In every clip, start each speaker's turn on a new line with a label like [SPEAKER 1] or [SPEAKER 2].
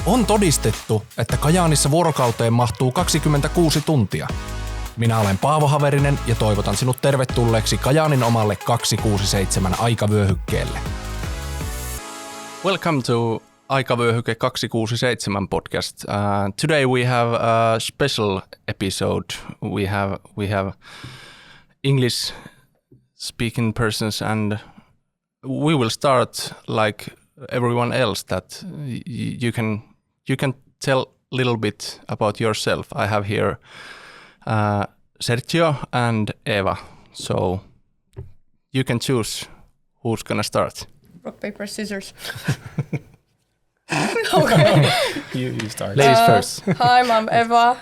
[SPEAKER 1] On todistettu, että Kajaanissa vuorokauteen mahtuu 26 tuntia. Minä olen Paavo Haverinen ja toivotan sinut tervetulleeksi Kajaanin omalle 267 aikavyöhykkeelle. Welcome to Aikavyöhyke 267 podcast. Today we have a special episode. We have English speaking persons and we will start like everyone else that you can tell a little bit about yourself. I have here Sergio and Ewa, so you can choose who's gonna start.
[SPEAKER 2] Rock, paper, scissors.
[SPEAKER 3] Okay. you start.
[SPEAKER 1] Ladies first.
[SPEAKER 2] Hi, I'm Ewa.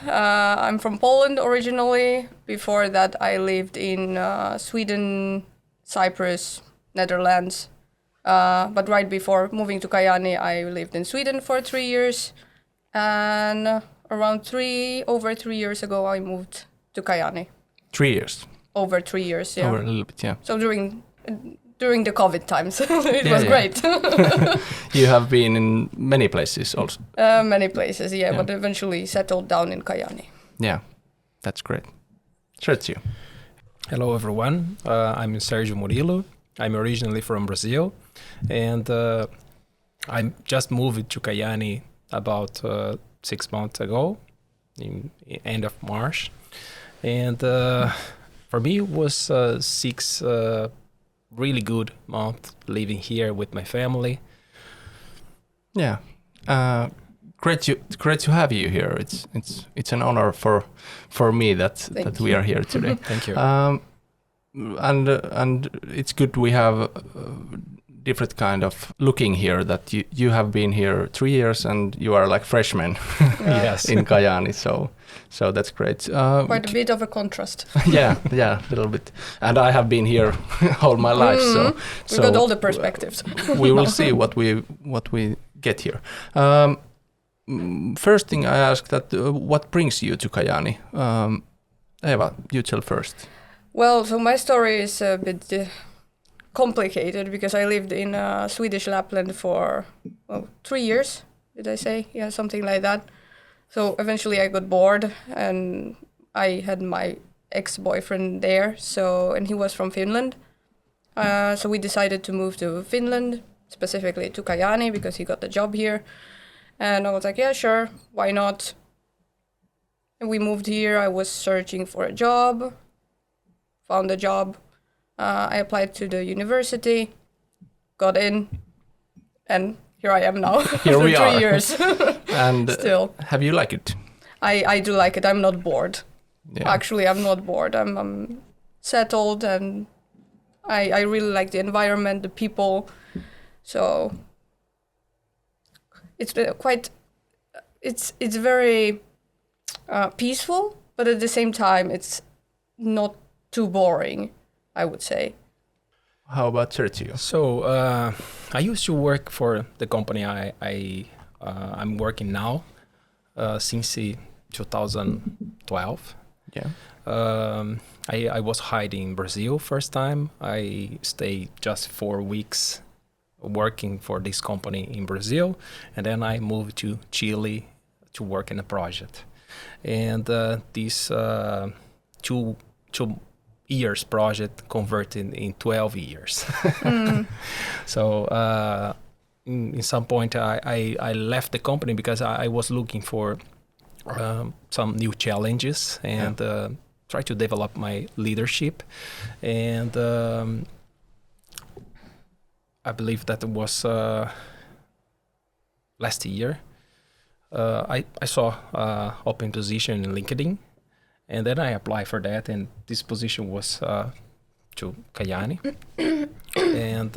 [SPEAKER 2] I'm from Poland originally. Before that, I lived in Sweden, Cyprus, Netherlands. But right before moving to Kajaani, I lived in Sweden for 3 years. And over 3 years ago, I moved to Kajaani.
[SPEAKER 1] 3 years.
[SPEAKER 2] Over 3 years, yeah.
[SPEAKER 1] Over a little bit, yeah.
[SPEAKER 2] So during the COVID times, it was great.
[SPEAKER 1] You have been in many places also.
[SPEAKER 2] Many places, yeah, but eventually settled down in Kajaani.
[SPEAKER 1] Yeah, that's great. Sergio.
[SPEAKER 3] Hello everyone, I'm Sergio Murilo. I'm originally from Brazil and I just moved to Kajaani about 6 months ago, in end of March. And for me it was 6 really good months living here with my family.
[SPEAKER 1] Yeah, great to have you here. It's an honor for me that we are here today.
[SPEAKER 3] Thank you.
[SPEAKER 1] And it's good we have different kind of looking here that you have been here 3 years and you are like freshmen
[SPEAKER 3] Yes.
[SPEAKER 1] in Kajaani, so that's great.
[SPEAKER 2] Quite a bit of a contrast.
[SPEAKER 1] yeah, a little bit. And I have been here all my life,
[SPEAKER 2] We got all the perspectives.
[SPEAKER 1] We will see what we get here. First thing I ask that what brings you to Kajaani? Ewa, you tell first.
[SPEAKER 2] Well, so my story is a bit complicated because I lived in Swedish Lapland for 3 years, did I say? Yeah, something like that. So eventually I got bored and I had my ex-boyfriend there, and he was from Finland. So we decided to move to Finland, specifically to Kajaani because he got the job here. And I was like, yeah, sure, why not? And we moved here. I was searching for a job, found a job. I applied to the university, got in, and here I am now.
[SPEAKER 1] Here we
[SPEAKER 2] 3
[SPEAKER 1] are.
[SPEAKER 2] years.
[SPEAKER 1] And
[SPEAKER 2] still,
[SPEAKER 1] have you liked it?
[SPEAKER 2] I do like it. I'm not bored.
[SPEAKER 1] Yeah.
[SPEAKER 2] Actually, I'm not bored. I'm settled, and I really like the environment, the people. So it's it's very peaceful, but at the same time, it's not too boring, I would say.
[SPEAKER 1] How about Sergio?
[SPEAKER 3] So I used to work for the company I'm working now since 2012.
[SPEAKER 1] Yeah.
[SPEAKER 3] I was hiding in Brazil first time. I stayed just 4 weeks working for this company in Brazil, and then I moved to Chile to work in a project. And this 2 years project converted in 12 years. So in some point I left the company because I was looking for some new challenges and try to develop my leadership. And I believe that it was last year. I saw open position in LinkedIn. And then I applied for that, and this position was to Kajaani. And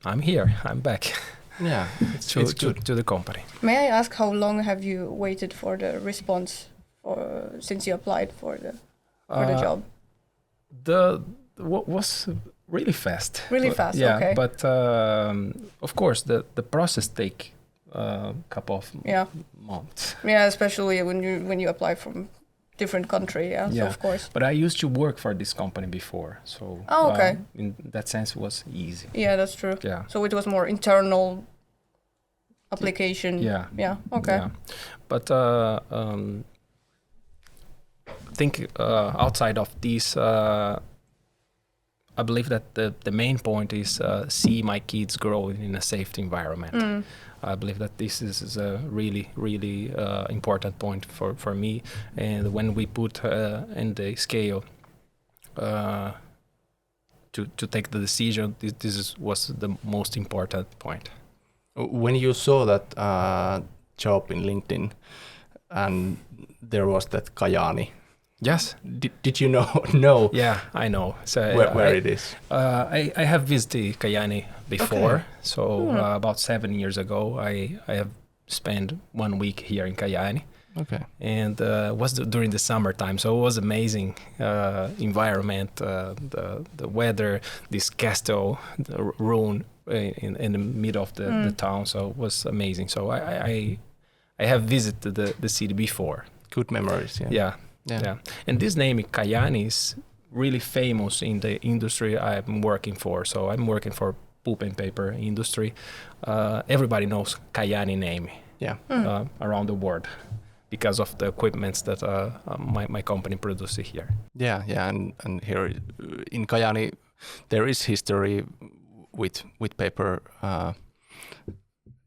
[SPEAKER 3] I'm here. I'm back.
[SPEAKER 1] Yeah, it's good.
[SPEAKER 3] To the company.
[SPEAKER 2] May I ask how long have you waited for the response since you applied for the job?
[SPEAKER 3] Was really fast.
[SPEAKER 2] Really fast,
[SPEAKER 3] yeah,
[SPEAKER 2] okay.
[SPEAKER 3] But of course the process take a couple of months.
[SPEAKER 2] Yeah, especially when you apply from different country, so of course.
[SPEAKER 3] But I used to work for this company before, so in that sense it was easy.
[SPEAKER 2] Yeah, that's true.
[SPEAKER 3] Yeah.
[SPEAKER 2] So it was more internal application.
[SPEAKER 3] Yeah.
[SPEAKER 2] Yeah. Okay.
[SPEAKER 3] Yeah. But think outside of these, I believe that the main point is see my kids grow in a safe environment. I believe that this is a really, really important point for me. And when we put in the scale to take the decision, this was the most important point.
[SPEAKER 1] When you saw that job in LinkedIn and there was that Kajaani,
[SPEAKER 3] Yes.
[SPEAKER 1] did you know? No.
[SPEAKER 3] Yeah, I know. So
[SPEAKER 1] Where it is?
[SPEAKER 3] I have visited Kajaani before. So about 7 years ago, I have spent 1 week here in Kajaani.
[SPEAKER 1] Okay.
[SPEAKER 3] And was during the summertime, so it was amazing environment, the weather, this castle, the ruin in the middle of the town. So it was amazing. So I have visited the city before.
[SPEAKER 1] Good memories. Yeah.
[SPEAKER 3] Yeah. And this name Kajaani is really famous in the industry I'm working for. So I'm working for pulp and paper industry. Everybody knows Kajaani name.
[SPEAKER 1] Yeah.
[SPEAKER 3] Around the world because of the equipments that my company produces here.
[SPEAKER 1] Yeah, and here in Kajaani there is history with paper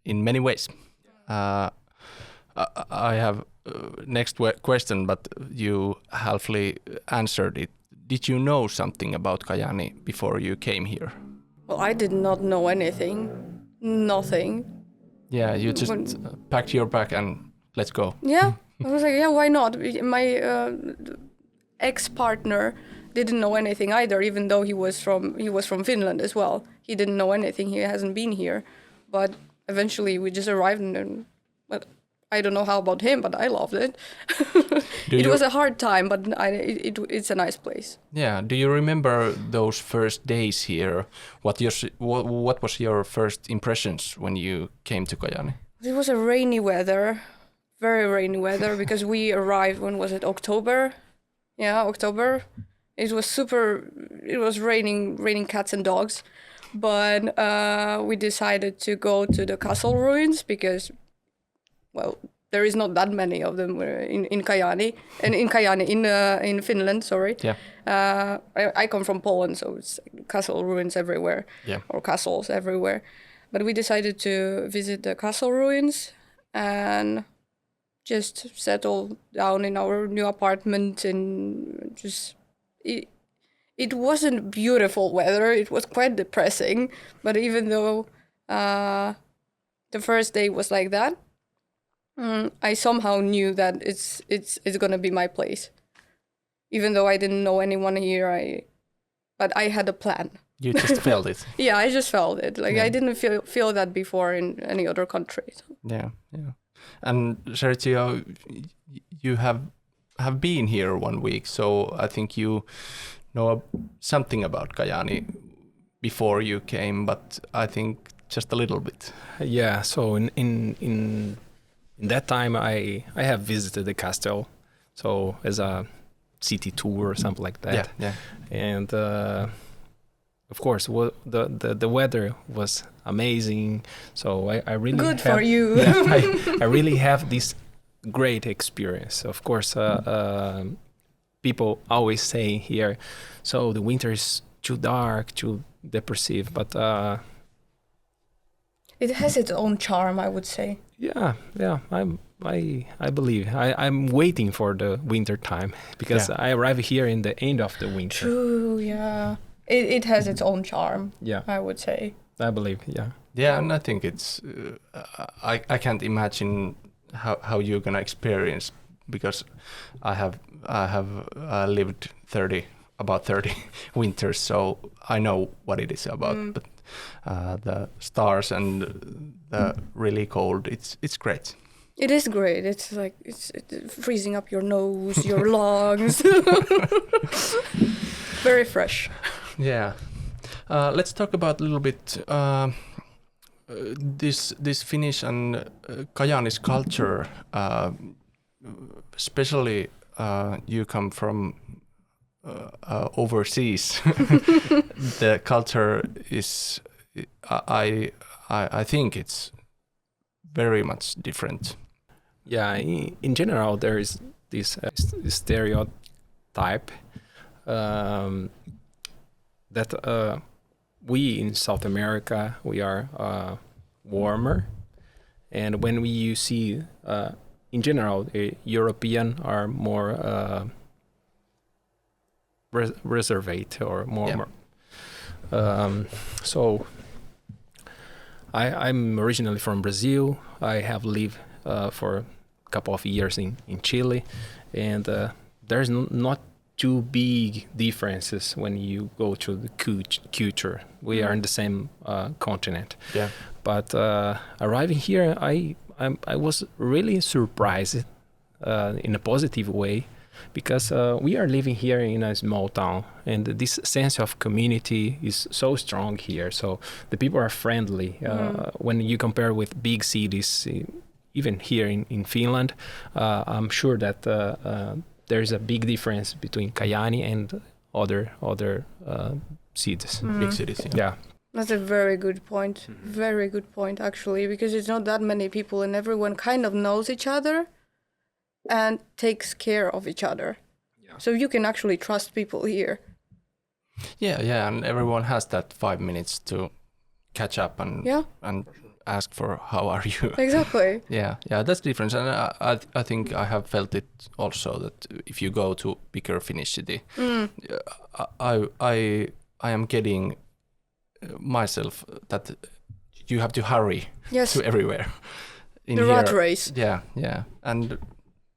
[SPEAKER 1] in many ways. I have next question, but you halfly answered it. Did you know something about Kajaani before you came here?
[SPEAKER 2] Well, I did not know anything. Nothing.
[SPEAKER 1] Yeah, you just packed your bag and let's go.
[SPEAKER 2] Yeah, I was like, yeah, why not? My ex-partner didn't know anything either, even though he was from Finland as well. He didn't know anything. He hasn't been here, but eventually we just arrived, and but I don't know how about him, but I loved it. It was a hard time, but it's a nice place.
[SPEAKER 1] Yeah. Do you remember those first days here? What was your first impressions when you came to Kajaani?
[SPEAKER 2] It was a rainy weather, very rainy weather, because we arrived, when was it, October? Yeah, October. It was raining cats and dogs, but we decided to go to the castle ruins because, well, there is not that many of them in Kajaani, and in Finland, sorry.
[SPEAKER 1] Yeah.
[SPEAKER 2] I come from Poland, so it's castle ruins everywhere, or castles everywhere. But we decided to visit the castle ruins and just settle down in our new apartment, and just it wasn't beautiful weather. It was quite depressing. But even though the first day was like that, I somehow knew that it's gonna be my place. Even though I didn't know anyone here, but I had a plan.
[SPEAKER 1] You just felt it.
[SPEAKER 2] Yeah, I just felt it. Like I didn't feel that before in any other country. So.
[SPEAKER 1] Yeah. And Sergio, you have been here 1 week, so I think you know something about Kajaani before you came, but I think just a little bit.
[SPEAKER 3] Yeah. So in that time, I have visited the castle, so as a city tour or something like that.
[SPEAKER 1] Yeah.
[SPEAKER 3] And of course, the weather was amazing. So I really
[SPEAKER 2] good for you.
[SPEAKER 3] Yeah, I really have this great experience. Of course, people always say here, so the winter is too dark, too depressive, but
[SPEAKER 2] it has its own charm, I would say.
[SPEAKER 3] Yeah. I believe I'm waiting for the winter time because I arrive here in the end of the winter.
[SPEAKER 2] True. Yeah. It has its own charm.
[SPEAKER 3] Yeah,
[SPEAKER 2] I would say.
[SPEAKER 3] I believe.
[SPEAKER 1] Yeah, and I think it's. I can't imagine how you're gonna experience, because I have lived about 30 winters, so I know what it is about. But the stars and the really cold, it's great.
[SPEAKER 2] It is great. It's like it's freezing up your nose, your lungs. Very fresh.
[SPEAKER 1] Yeah. Let's talk about a little bit this Finnish and Kajaani's culture. Especially you come from overseas. The culture is, I think it's very much different.
[SPEAKER 3] Yeah, in general, there is this stereotype that we in South America, we are warmer. And when you see, in general, European are more reserved or more. So I'm originally from Brazil. I have lived for a couple of years in Chile, and there's not too big differences when you go to the culture. We are in the same continent.
[SPEAKER 1] Yeah.
[SPEAKER 3] But arriving here, I was really surprised in a positive way, because we are living here in a small town, and this sense of community is so strong here. So the people are friendly. When you compare with big cities, even here in Finland, I'm sure that there's a big difference between Kajaani and other cities.
[SPEAKER 1] Big cities.
[SPEAKER 3] Yeah.
[SPEAKER 2] That's a very good point. Very good point, actually, because it's not that many people and everyone kind of knows each other and takes care of each other. Yeah. So you can actually trust people here.
[SPEAKER 1] Yeah, and everyone has that 5 minutes to catch up and ask for how are you.
[SPEAKER 2] Exactly.
[SPEAKER 1] Yeah, that's different, and I think I have felt it also that if you go to bigger Finnish city, I am getting myself that you have to hurry to everywhere.
[SPEAKER 2] In the rat race.
[SPEAKER 1] Yeah, and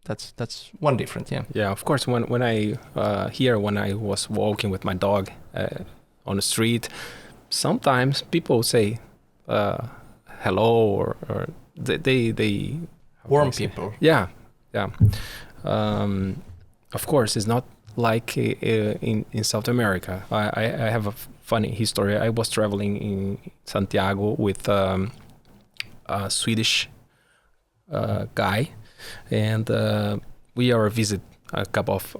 [SPEAKER 1] that's one different.
[SPEAKER 3] Yeah, of course. When I when I was walking with my dog on the street, sometimes people say hello or they
[SPEAKER 1] warm people.
[SPEAKER 3] Yeah. Of course, it's not like in South America. I have a funny history. I was traveling in Santiago with a Swedish guy, and we are visit a couple of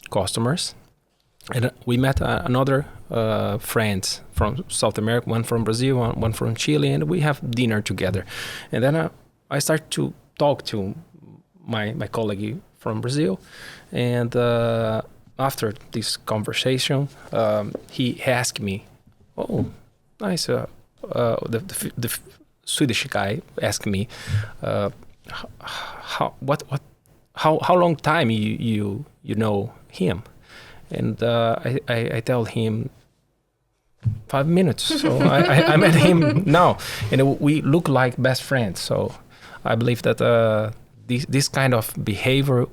[SPEAKER 3] customers, and we met another friends from South America, one from Brazil, one from Chile, and we have dinner together. And then I start to talk to my colleague from Brazil, and after this conversation, he asked me, "Oh, nice." The Swedish guy asked me, "How long time you know him?" And I tell him 5 minutes. So I met him now, and we look like best friends. So I believe that this kind of behavior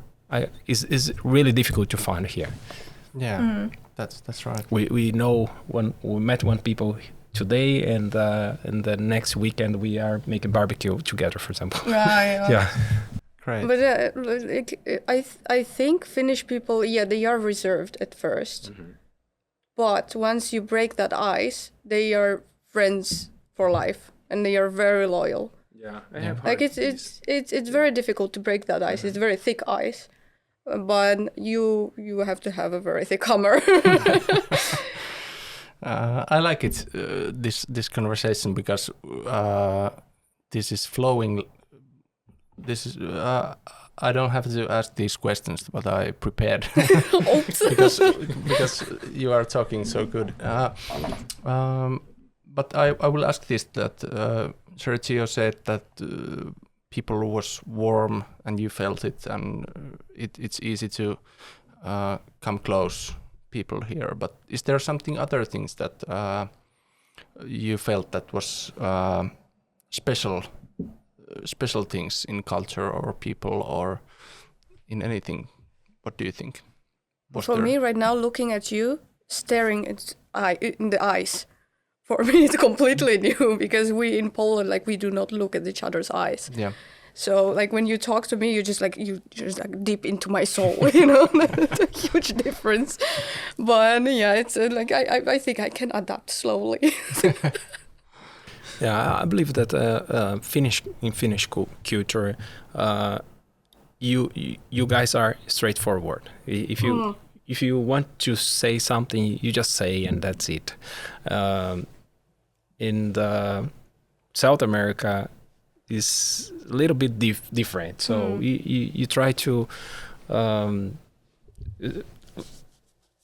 [SPEAKER 3] is really difficult to find here.
[SPEAKER 1] Yeah, that's right.
[SPEAKER 3] We know when we met one people today, and the next weekend we are making barbecue together, for example.
[SPEAKER 2] Right.
[SPEAKER 3] Yeah.
[SPEAKER 1] Great.
[SPEAKER 2] But I think Finnish people, they are reserved at first. But once you break that ice, they are friends for life, and they are very loyal.
[SPEAKER 3] Yeah, I have heard.
[SPEAKER 2] Like it's very difficult to break that ice. It's very thick ice, but you have to have a very thick hammer.
[SPEAKER 1] I like it this conversation because this is flowing. This is I don't have to ask these questions, but I prepared because you are talking so good. But I will ask this: that Sergio said that people was warm and you felt it, and it's easy to come close people here. But is there something other things that you felt that was special things in culture or people or in anything? What do you think?
[SPEAKER 2] For me right now, looking at you, staring in the eyes, for me it's completely new, because we in Poland, like, we do not look at each other's eyes.
[SPEAKER 1] Yeah.
[SPEAKER 2] So like when you talk to me, you just deep into my soul, you know. That's a huge difference. But yeah, it's like I think I can adapt slowly.
[SPEAKER 3] Yeah, I believe that in Finnish culture, you guys are straightforward. If you want to say something, you just say, and that's it. In the South America, is a little bit different. So you try to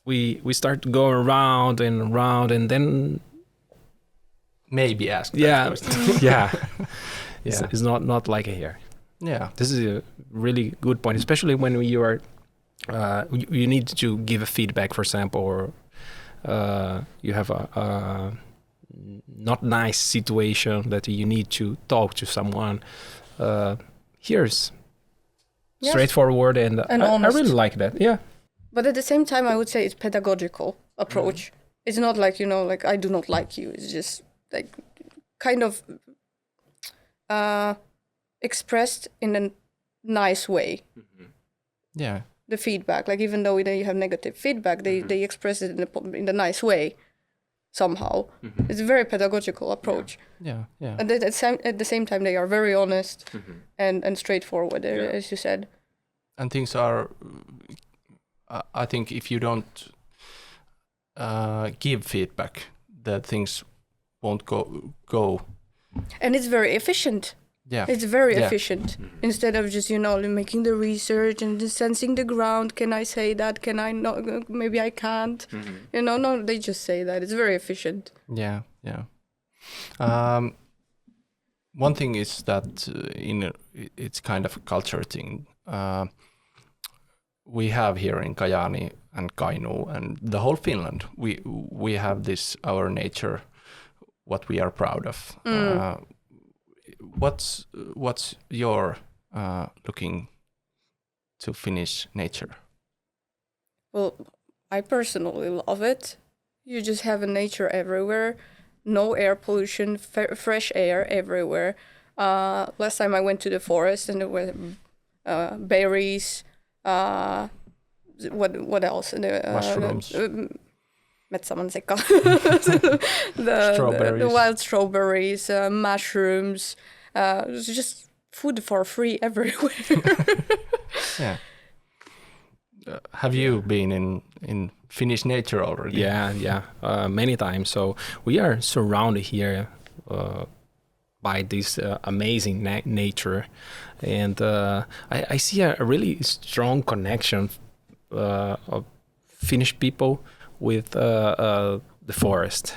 [SPEAKER 3] we start to go around and then
[SPEAKER 1] maybe ask.
[SPEAKER 3] Yeah,
[SPEAKER 1] that question.
[SPEAKER 3] yeah.
[SPEAKER 1] Yeah.
[SPEAKER 3] It's not like here.
[SPEAKER 1] Yeah.
[SPEAKER 3] This is a really good point, especially when you are you need to give a feedback, for example, or you have a not nice situation that you need to talk to someone. Here's straightforward and I really like that. Yeah.
[SPEAKER 2] But at the same time, I would say it's pedagogical approach. It's not like, like I do not like you. It's just like kind of expressed in a nice way.
[SPEAKER 1] Yeah.
[SPEAKER 2] The feedback, like even though you have negative feedback, they express it in a nice way somehow. It's a very pedagogical approach.
[SPEAKER 1] Yeah. Yeah.
[SPEAKER 2] And at the same time, they are very honest and straightforward, as you said.
[SPEAKER 1] And things are, I think if you don't give feedback, that things won't go.
[SPEAKER 2] And it's very efficient.
[SPEAKER 1] Yeah.
[SPEAKER 2] It's very efficient. Instead of just, making the research and just sensing the ground. Can I say that? Can I not? Maybe I can't. No, they just say that. It's very efficient.
[SPEAKER 1] Yeah, yeah. One thing is that it's kind of a culture thing. We have here in Kajaani and Kainuu and the whole Finland, we have this, our nature, what we are proud of. What's your looking to Finnish nature?
[SPEAKER 2] Well, I personally love it. You just have a nature everywhere, no air pollution, fresh air everywhere. Last time I went to the forest and there were berries. What else?
[SPEAKER 1] Mushrooms.
[SPEAKER 2] Metsämansikka.
[SPEAKER 1] Strawberries.
[SPEAKER 2] The wild strawberries, mushrooms. It's just food for free everywhere.
[SPEAKER 1] Yeah. Have you been in Finnish nature already?
[SPEAKER 3] Yeah, many times. So we are surrounded here by this amazing nature, and I see a really strong connection of Finnish people with the forest.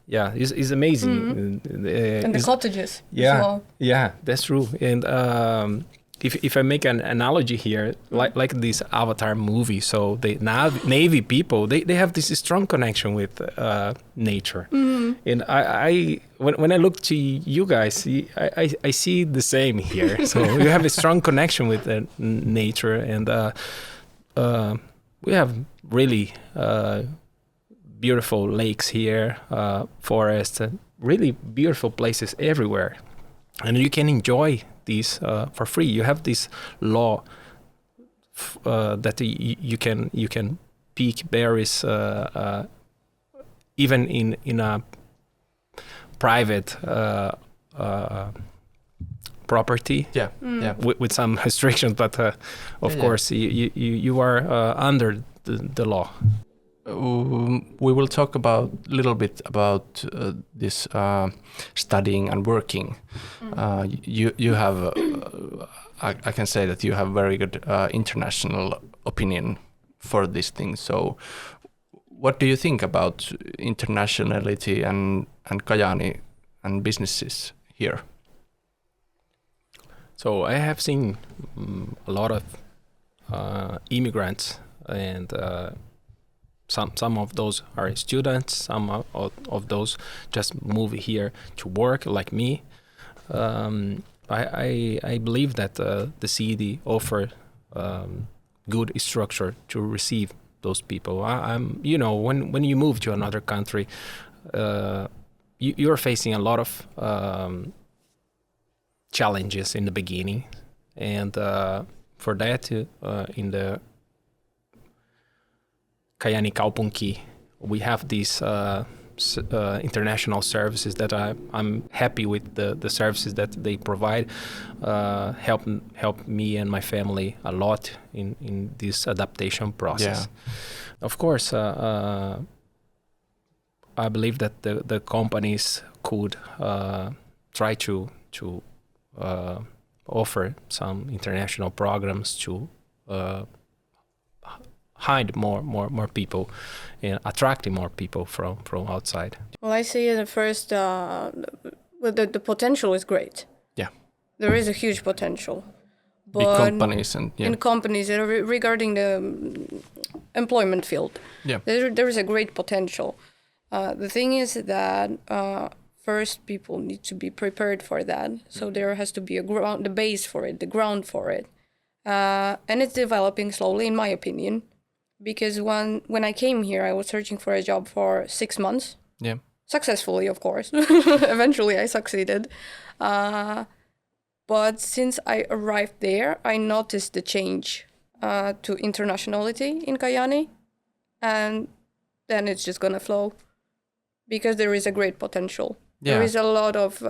[SPEAKER 3] Yeah, it's amazing.
[SPEAKER 2] And the cottages.
[SPEAKER 3] Yeah,
[SPEAKER 2] as well.
[SPEAKER 3] Yeah, that's true. And if I make an analogy here, like this Avatar movie, so the Navy people, they have this strong connection with nature. And I when I look to you guys, I see the same here. So you have a strong connection with nature, and we have really beautiful lakes here, forests, really beautiful places everywhere, and you can enjoy these for free. You have this law that you can pick berries even in a private property.
[SPEAKER 1] Yeah.
[SPEAKER 3] With some restrictions, but of course you are under the law.
[SPEAKER 1] We will talk a little bit about this studying and working. You have, I can say that you have very good international opinion for this thing. So, what do you think about internationality and Kajaani and businesses here?
[SPEAKER 3] So I have seen a lot of immigrants, and some of those are students, some of those just move here to work, like me. I believe that the city offer good structure to receive those people. When you move to another country, you're facing a lot of challenges in the beginning, and for that, in the Kajaani kaupunki, we have these international services that I'm happy with the services that they provide. Help me and my family a lot in this adaptation process.
[SPEAKER 1] Yeah.
[SPEAKER 3] Of course, I believe that the companies could try to offer some international programs to hide more people and attracting more people from outside.
[SPEAKER 2] Well, I see at first the potential is great.
[SPEAKER 1] Yeah.
[SPEAKER 2] There is a huge potential. But
[SPEAKER 1] big companies and
[SPEAKER 2] in companies regarding the employment field, there is a great potential. The thing is that first people need to be prepared for that. So there has to be the base for it, the ground for it. And it's developing slowly, in my opinion, because when I came here, I was searching for a job for 6 months.
[SPEAKER 1] Yeah.
[SPEAKER 2] Successfully, of course. Eventually, I succeeded. But since I arrived there, I noticed the change to internationality in Kajaani. And then it's just going to flow because there is a great potential. Yeah. There is a lot of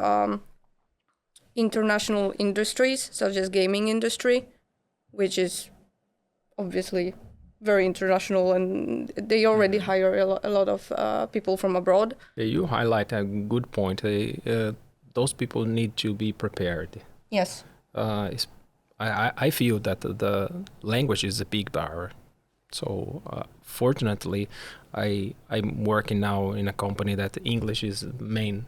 [SPEAKER 2] international industries, such as gaming industry, which is obviously very international, and they already hire a lot of people from abroad.
[SPEAKER 3] Yeah, you highlight a good point. Those people need to be prepared.
[SPEAKER 2] Yes.
[SPEAKER 3] I feel that the language is a big barrier. So fortunately, I'm working now in a company that English is the main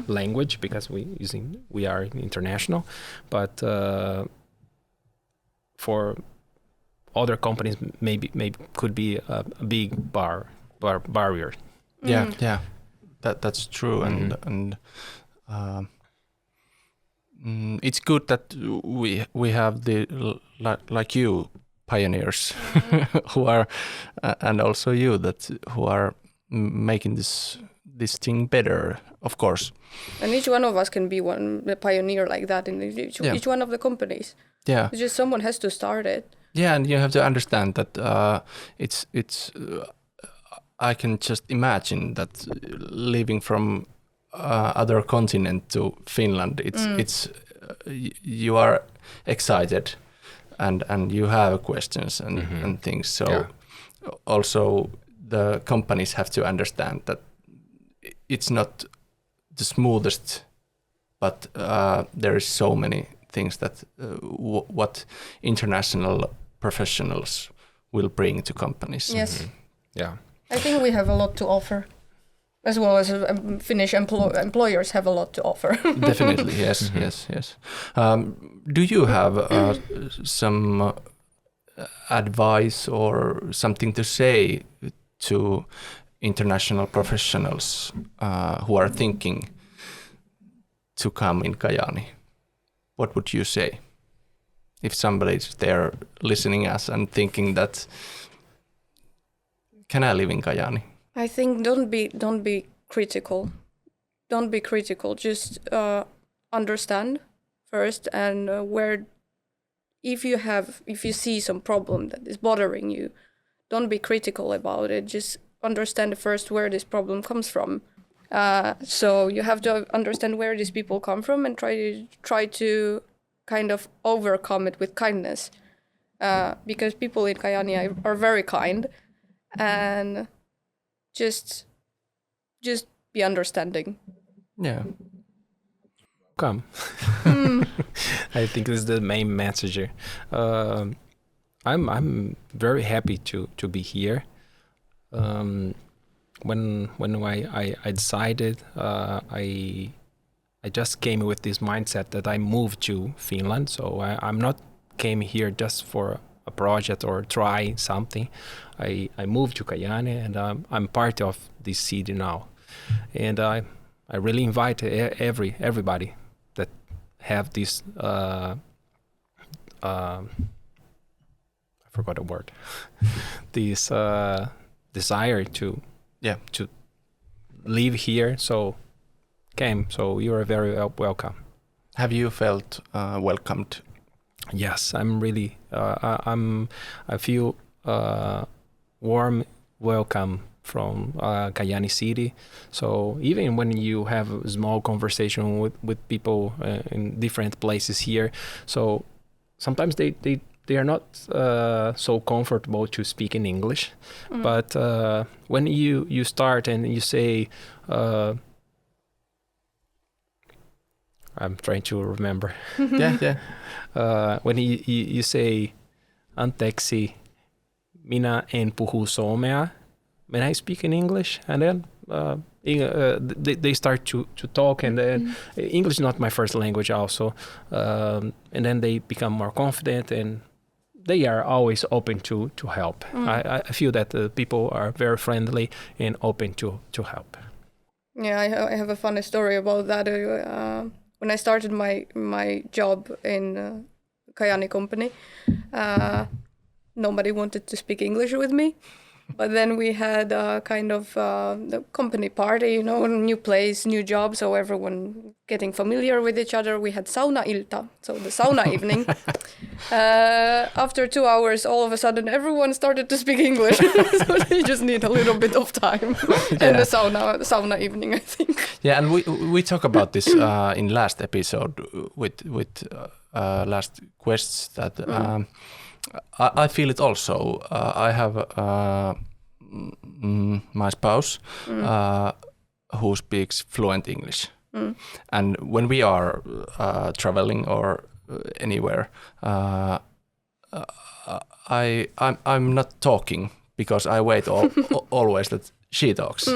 [SPEAKER 3] language because we are international. But for other companies, maybe could be a big barrier.
[SPEAKER 1] Yeah, that's true, and it's good that we have the like you pioneers who are and also you who are making this thing better, of course.
[SPEAKER 2] And each one of us can be a pioneer like that in each one of the companies.
[SPEAKER 1] Yeah,
[SPEAKER 2] it's just someone has to start it.
[SPEAKER 1] Yeah, and you have to understand that it's. I can just imagine that living from other continent to Finland, it's you are excited, and you have questions and things. So also the companies have to understand that it's not the smoothest, but there is so many things that what international professionals will bring to companies.
[SPEAKER 2] Yes.
[SPEAKER 3] Yeah.
[SPEAKER 2] I think we have a lot to offer, as well as Finnish employers have a lot to offer.
[SPEAKER 1] Definitely, yes, yes. Do you have some advice or something to say to international professionals who are thinking to come in Kajaani? What would you say if somebody's there listening us and thinking that, can I live in Kajaani?
[SPEAKER 2] I think don't be critical. Don't be critical. Just understand first, and if you see some problem that is bothering you, don't be critical about it. Just understand first where this problem comes from. So you have to understand where these people come from and try to kind of overcome it with kindness, because people in Kajaani are very kind, and just be understanding.
[SPEAKER 3] Yeah. Come. I think this is the main message here. I'm very happy to be here. When I decided, I just came with this mindset that I moved to Finland. So I'm not came here just for a project or try something. I moved to Kajaani, and I'm part of this city now. And I really invite everybody that have this I forgot the word. This desire to live here. So you are very welcome.
[SPEAKER 1] Have you felt welcomed?
[SPEAKER 3] Yes, I'm really. I feel warm welcome from Kajaani city. So even when you have a small conversation with people in different places here, so sometimes they are not so comfortable to speak in English. But when you start and you say, I'm trying to remember.
[SPEAKER 1] Yeah.
[SPEAKER 3] When you say, anteeksi, minä en puhu suomea, when I speak in English, and then they start to talk, and then English is not my first language also, and then they become more confident, and they are always open to help. I feel that people are very friendly and open to help.
[SPEAKER 2] Yeah, I have a funny story about that. When I started my job in Kajaani company, nobody wanted to speak English with me. But then we had a kind of the company party, new place, new job, so everyone getting familiar with each other. We had sauna-ilta, so the sauna evening. After 2 hours, all of a sudden, everyone started to speak English. So they just need a little bit of time. And the sauna evening, I think.
[SPEAKER 1] Yeah, and we talk about this in last episode with last quests that I feel it also. I have my spouse who speaks fluent English. And when we are traveling or anywhere, I'm not talking because I wait always that she talks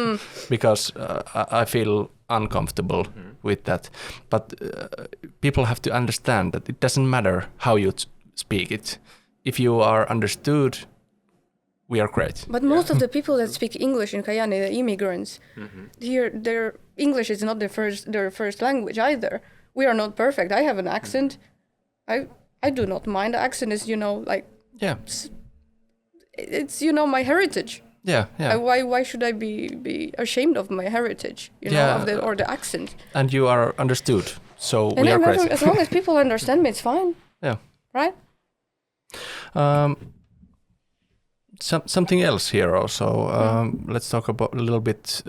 [SPEAKER 1] because I feel uncomfortable with that. But people have to understand that it doesn't matter how you speak it. If you are understood, we are great.
[SPEAKER 2] But most of the people that speak English in Kajaani, the immigrants, here their English is not their first language either. We are not perfect. I have an accent. I do not mind. The accent is, it's my heritage.
[SPEAKER 1] Yeah.
[SPEAKER 2] Why should I be ashamed of my heritage? Or the accent?
[SPEAKER 1] And you are understood, so
[SPEAKER 2] and
[SPEAKER 1] we are great.
[SPEAKER 2] As long as people understand me, it's fine.
[SPEAKER 1] Yeah.
[SPEAKER 2] Right.
[SPEAKER 1] Something else here also. Let's talk about a little bit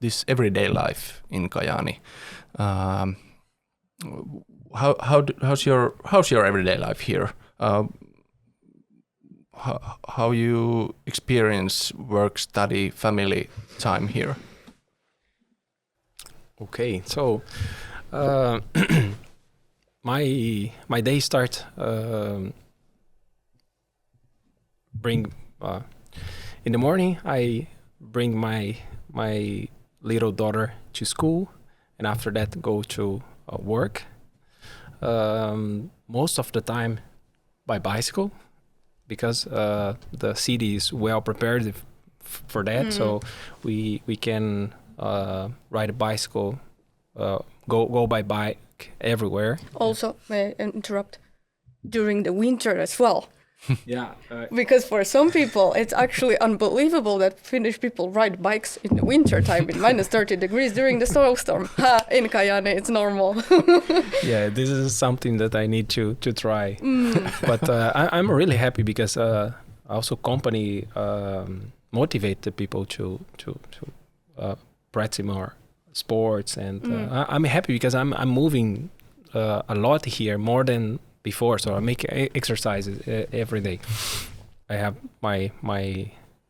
[SPEAKER 1] this everyday life in Kajaani. How's your everyday life here? How you experience work, study, family time here?
[SPEAKER 3] Okay, so my day start in the morning. I bring my little daughter to school, and after that go to work. Most of the time by bicycle, because the city is well prepared for that. So we can ride a bicycle, go by bike everywhere.
[SPEAKER 2] Also, may I interrupt? During the winter as well.
[SPEAKER 3] Yeah.
[SPEAKER 2] Because for some people, it's actually unbelievable that Finnish people ride bikes in the winter time in minus 30 degrees during the snowstorm. In Kajaani, it's normal.
[SPEAKER 3] Yeah, this is something that I need to try. But I'm really happy because also company motivate the people to practice more sports, and I'm happy because I'm moving a lot here, more than before, so I make exercises every day. I have my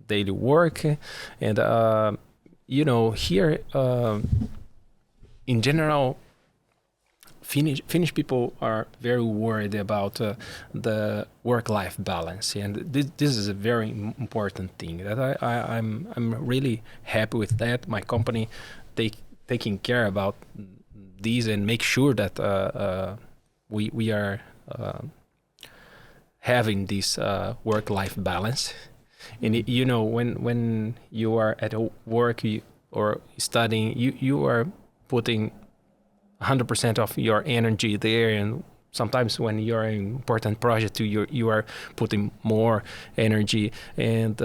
[SPEAKER 3] daily work, and here in general, Finnish people are very worried about the work-life balance, and this is a very important thing that I'm really happy with that. My company taking care about these and make sure that we are having this work-life balance. And when you are at work or studying, you are putting 100% of your energy there, and sometimes when you're in important project, you are putting more energy, and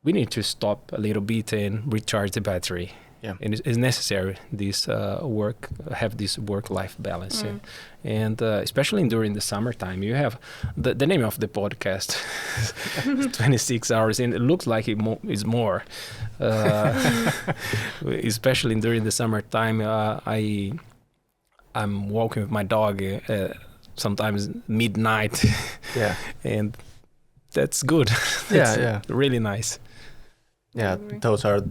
[SPEAKER 3] we need to stop a little bit and recharge the battery. Yeah. And it's necessary have this work-life balance, and especially during the summertime. You have the name of the podcast, 26 hours, and it looks like it is more. Especially during the summertime, I'm walking with my dog sometimes midnight. Yeah, and that's good. Yeah, really nice.
[SPEAKER 1] Yeah, those are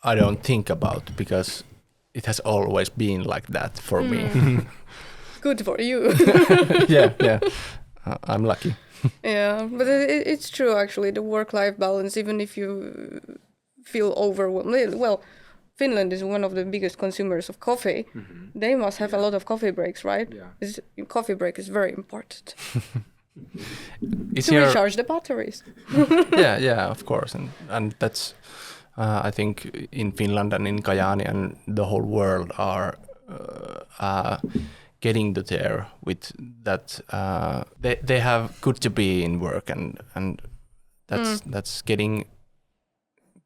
[SPEAKER 1] I don't think about because it has always been like that for me.
[SPEAKER 2] Good for you.
[SPEAKER 1] Yeah. I'm lucky.
[SPEAKER 2] Yeah, but it's true actually. The work-life balance, even if you feel overwhelmed. Well, Finland is one of the biggest consumers of coffee. They must have a lot of coffee breaks, right?
[SPEAKER 3] Yeah.
[SPEAKER 2] Coffee break is very important
[SPEAKER 1] Is
[SPEAKER 2] to
[SPEAKER 1] your
[SPEAKER 2] recharge the batteries.
[SPEAKER 1] yeah, of course, and that's I think in Finland and in Kajaani and the whole world are getting to there with that. They have good to be in work and that's getting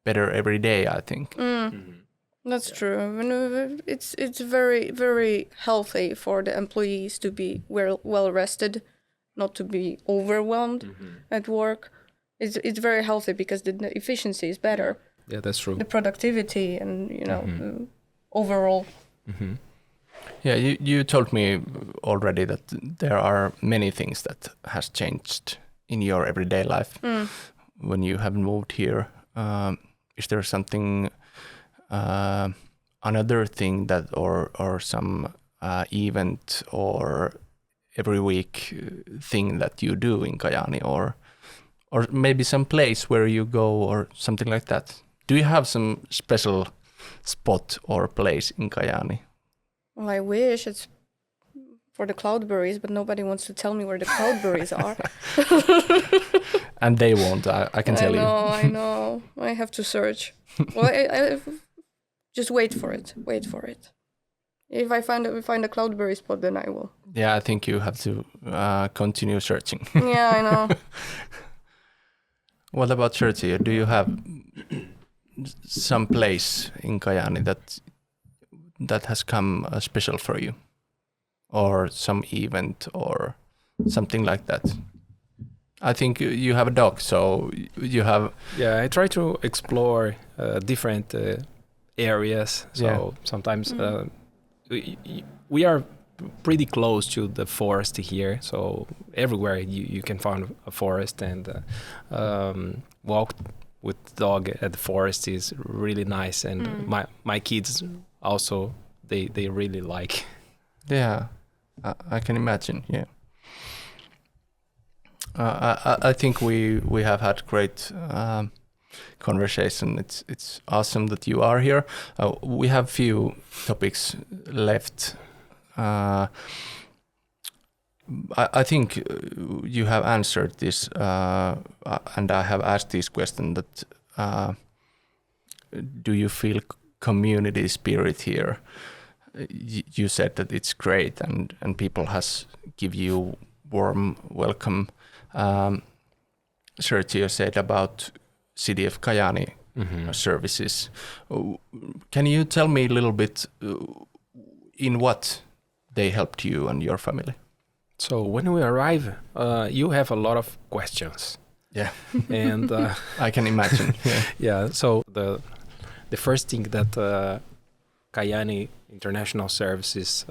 [SPEAKER 1] better every day, I think.
[SPEAKER 2] That's true. It's very, very healthy for the employees to be well rested, not to be overwhelmed at work. It's very healthy because the efficiency is better.
[SPEAKER 3] Yeah, that's true.
[SPEAKER 2] The productivity and overall.
[SPEAKER 1] Yeah, you told me already that there are many things that has changed in your everyday life when you have moved here. Is there something, another thing that, or some event or every week thing that you do in Kajaani, or maybe some place where you go or something like that? Do you have some special spot or place in Kajaani?
[SPEAKER 2] Well, I wish it's for the cloudberries, but nobody wants to tell me where the cloudberries are.
[SPEAKER 1] And they won't, I can tell you.
[SPEAKER 2] I know. I have to search. Well, I just wait for it. If I find a cloudberry spot, then I will.
[SPEAKER 1] Yeah, I think you have to continue searching.
[SPEAKER 2] Yeah, I know.
[SPEAKER 1] What about Sergio? Do you have some place in Kajaani that has come special for you, or some event or something like that? I think you have a dog, so you have.
[SPEAKER 3] Yeah, I try to explore different areas. So sometimes we are pretty close to the forest here. So everywhere you can find a forest, and walk with the dog at the forest is really nice. And my kids also they really like.
[SPEAKER 1] Yeah, I can imagine. Yeah. I think we have had great conversation. It's awesome that you are here. We have few topics left. I think you have answered this, and I have asked this question that do you feel community spirit here? You said that it's great and people has give you warm welcome. Sergio said about City of Kajaani services. Can you tell me a little bit in what they helped you and your family?
[SPEAKER 3] So when we arrive, you have a lot of questions.
[SPEAKER 1] Yeah,
[SPEAKER 3] and
[SPEAKER 1] I can imagine.
[SPEAKER 3] Yeah. So the first thing that Kajaani International Services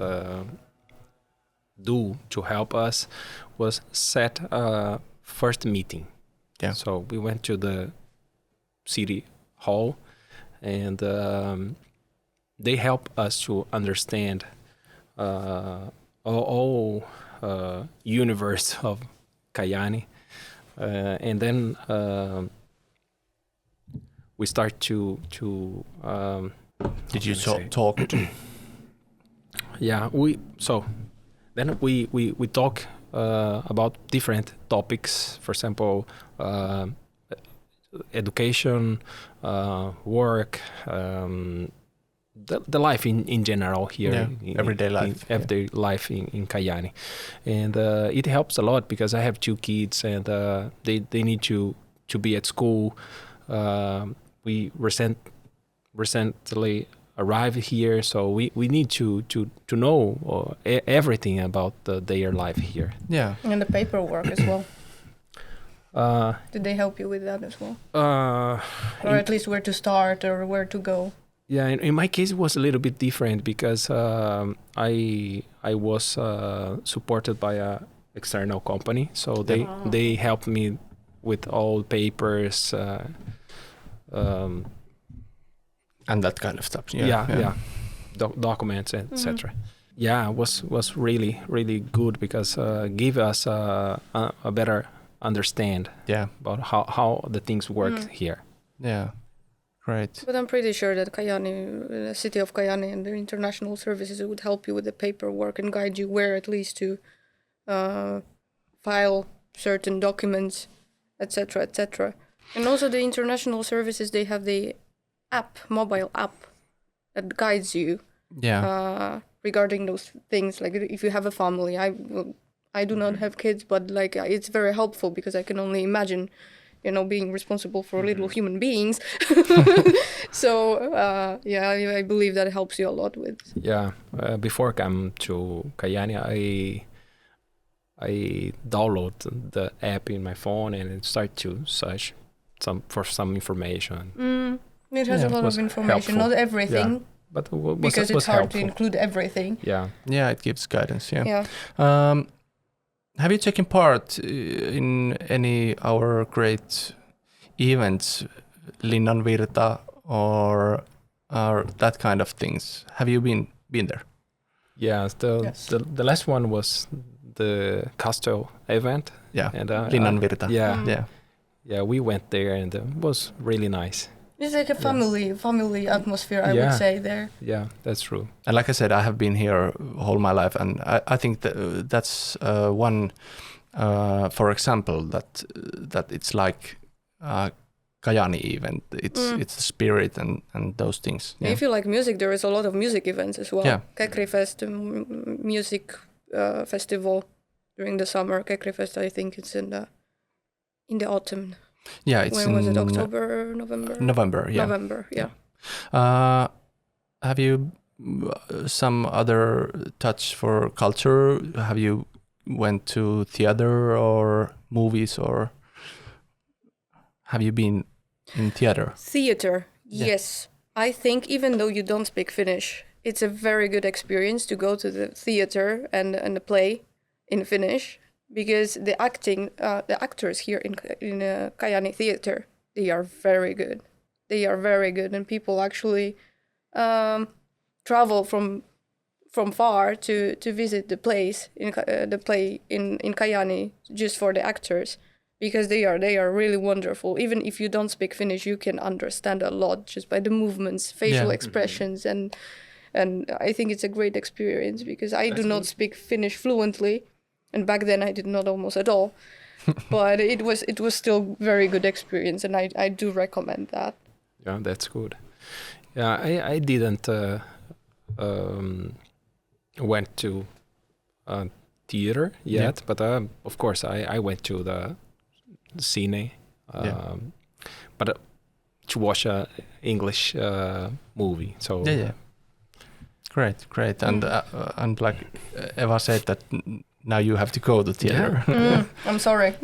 [SPEAKER 3] do to help us was set a first meeting.
[SPEAKER 1] Yeah.
[SPEAKER 3] So we went to the city hall, and they help us to understand all universe of Kajaani, and then we start to
[SPEAKER 1] did you talk to?
[SPEAKER 3] Yeah, we talk about different topics. For example, education, work, the life in general here.
[SPEAKER 1] Yeah, everyday life
[SPEAKER 3] in Kajaani, and it helps a lot because I have 2 kids, and they need to be at school. We recently arrived here, so we need to know everything about their life here.
[SPEAKER 1] Yeah,
[SPEAKER 2] and the paperwork as well. Did they help you with that as well? Or at least where to start or where to go?
[SPEAKER 3] Yeah, in my case it was a little bit different because I was supported by a external company, so they helped me with all papers.
[SPEAKER 1] And that kind of stuff.
[SPEAKER 3] Yeah. Documents, etc. Yeah, was really good because give us a better understand about how the things work here.
[SPEAKER 1] Yeah, great.
[SPEAKER 2] But I'm pretty sure that Kajaani, the city of Kajaani and the international services would help you with the paperwork and guide you where at least to file certain documents, etc., etc. And also the international services, they have the mobile app that guides you regarding those things. Like if you have a family, I do not have kids, but like it's very helpful because I can only imagine, being responsible for little human beings. So I believe that helps you a lot with. Yeah,
[SPEAKER 3] before I come to Kajaani, I download the app in my phone and start to search for some information.
[SPEAKER 2] It has a lot of information, not everything.
[SPEAKER 3] Yeah. But
[SPEAKER 2] because it's hard to include everything.
[SPEAKER 1] Yeah, it gives guidance. Yeah. Have you taken part in any our great events, Linnan Virta or that kind of things? Have you been there?
[SPEAKER 3] Yeah, the last one was the Castle event.
[SPEAKER 1] Yeah, and Linnan Virta.
[SPEAKER 3] Yeah, we went there and it was really nice.
[SPEAKER 2] It's like a family atmosphere, I would say there.
[SPEAKER 3] Yeah, that's true.
[SPEAKER 1] And like I said, I have been here all my life, and I think that's one, for example, that it's like Kajaani event. It's the spirit and those things.
[SPEAKER 2] Yeah. If you like music, there is a lot of music events as well.
[SPEAKER 1] Yeah.
[SPEAKER 2] Kekrifest, music festival during the summer. Kekrifest, I think it's in the autumn.
[SPEAKER 1] Yeah, it's
[SPEAKER 2] when was it? October, November?
[SPEAKER 1] November, yeah.
[SPEAKER 2] November, yeah.
[SPEAKER 1] Have you some other touch for culture? Have you went to theater or movies, or have you been in theater?
[SPEAKER 2] Theater, yes. I think even though you don't speak Finnish, it's a very good experience to go to the theater and the play in Finnish. Because the actors here in Kajaani theater, they are very good. They are very good, and people actually travel from far to visit the play in Kajaani just for the actors, because they are really wonderful. Even if you don't speak Finnish, you can understand a lot just by the movements, facial expressions, and I think it's a great experience because I do not speak Finnish fluently. And back then I did not almost at all, but it was still very good experience, and I do recommend that.
[SPEAKER 3] Yeah, that's good. Yeah, I didn't went to theater yet, but of course I went to the cine, but to watch a English movie. So
[SPEAKER 1] great, and like Ewa said that. Now you have to go to theater.
[SPEAKER 2] I'm sorry.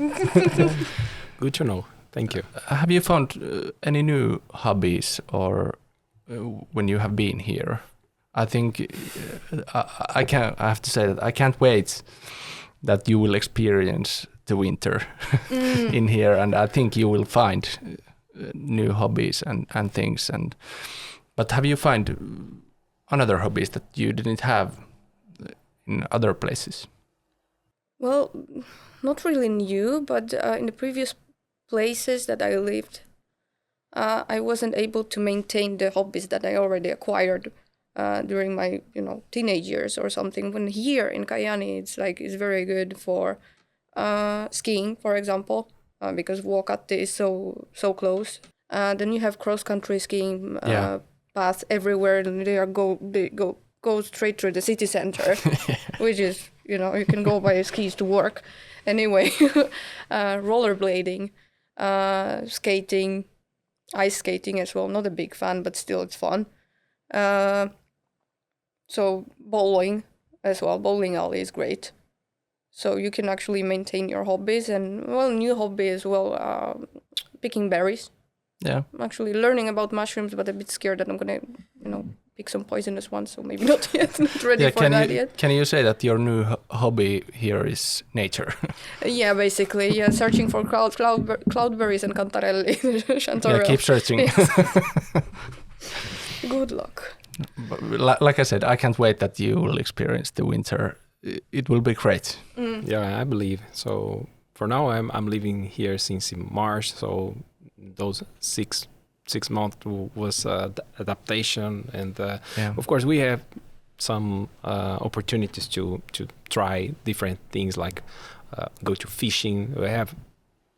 [SPEAKER 3] Good to know. Thank you.
[SPEAKER 1] Have you found any new hobbies or when you have been here? I think I have to say that I can't wait that you will experience the winter in here, and I think you will find new hobbies and things. But have you found another hobbies that you didn't have in other places?
[SPEAKER 2] Well, not really new, but in the previous places that I lived, I wasn't able to maintain the hobbies that I already acquired during my, teenage years or something. When here in Kajaani, it's very good for skiing, for example, because Vuokatti is so close. Then you have cross-country skiing paths everywhere, and they go straight through the city center, which is. You can go by skis to work. Anyway, rollerblading, skating, ice skating as well. Not a big fan, but still it's fun. So bowling as well. Bowling alley is great. So you can actually maintain your hobbies and, new hobby as well, picking berries.
[SPEAKER 1] Yeah.
[SPEAKER 2] I'm actually learning about mushrooms, but a bit scared that I'm going to, pick some poisonous ones, so maybe not yet, not ready for that yet.
[SPEAKER 1] Can you say that your new hobby here is nature?
[SPEAKER 2] Yeah, basically, searching for cloudberries and cantarelli, chantarelle.
[SPEAKER 1] Yeah, keep searching.
[SPEAKER 2] Yes. Good luck.
[SPEAKER 1] Like I said, I can't wait that you will experience the winter. It will be great.
[SPEAKER 3] Yeah, I believe so. For now, I'm living here since in March, so those six months was adaptation, and of course we have some opportunities to try different things, like go to fishing. We have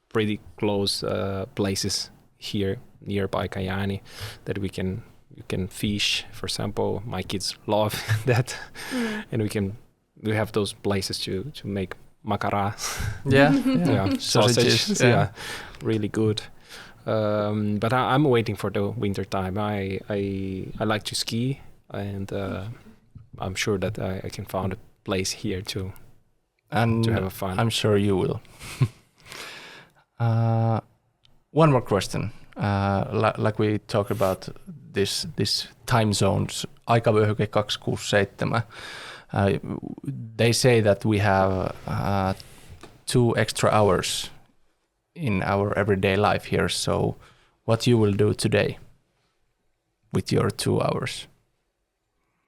[SPEAKER 3] pretty close places here nearby Kajaani that you can fish. For example, my kids love that, and we have those places to make makara.
[SPEAKER 1] Yeah,
[SPEAKER 3] sausages. Yeah, really good. But I'm waiting for the winter time. I like to ski, and I'm sure that I can find a place here to have fun.
[SPEAKER 1] I'm sure you will. One more question. Like we talked about this time zones, aikavyöhyke 267. They say that we have 2 extra hours in our everyday life here. So what you will do today with your 2 hours?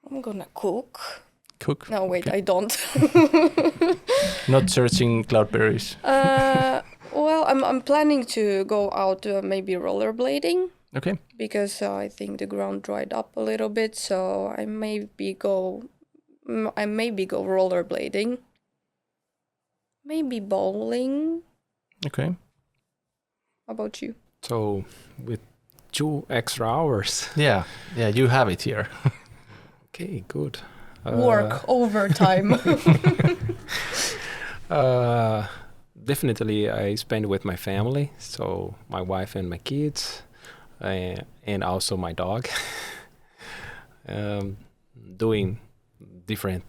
[SPEAKER 2] I'm gonna cook.
[SPEAKER 1] Cook?
[SPEAKER 2] No, wait,
[SPEAKER 1] Okay.
[SPEAKER 2] I don't.
[SPEAKER 1] Not searching cloudberries?
[SPEAKER 2] Well, I'm planning to go out maybe rollerblading.
[SPEAKER 1] Okay.
[SPEAKER 2] Because I think the ground dried up a little bit, so I maybe go rollerblading. Maybe bowling.
[SPEAKER 1] Okay.
[SPEAKER 2] How about you?
[SPEAKER 3] So with 2 extra hours.
[SPEAKER 1] Yeah, you have it here.
[SPEAKER 3] Okay, good.
[SPEAKER 2] Work overtime.
[SPEAKER 3] Definitely I spend with my family, so my wife and my kids, and also my dog. Doing different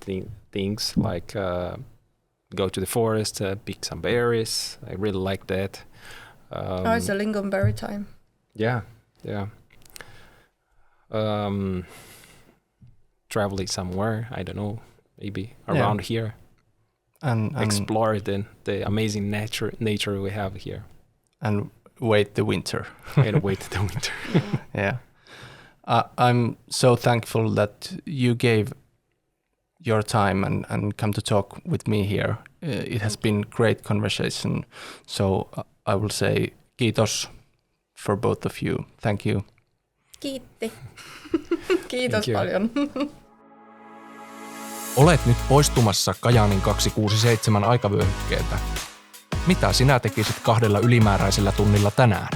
[SPEAKER 3] things, like go to the forest, pick some berries. I really like that.
[SPEAKER 2] It's a lingonberry time.
[SPEAKER 3] Yeah. Traveling somewhere, I don't know, maybe around here.
[SPEAKER 1] And
[SPEAKER 3] explore the amazing nature we have here.
[SPEAKER 1] And wait the winter.
[SPEAKER 3] And wait the winter.
[SPEAKER 1] Yeah. I'm so thankful that you gave your time and come to talk with me here. It has been great conversation. So I will say kiitos for both of you. Thank you.
[SPEAKER 2] Kiitti. Kiitos paljon.
[SPEAKER 1] Olet nyt poistumassa Kajaanin 267 aikavyöhykkeeltä. Mitä sinä tekisit 2 ylimääräisellä tunnilla tänään?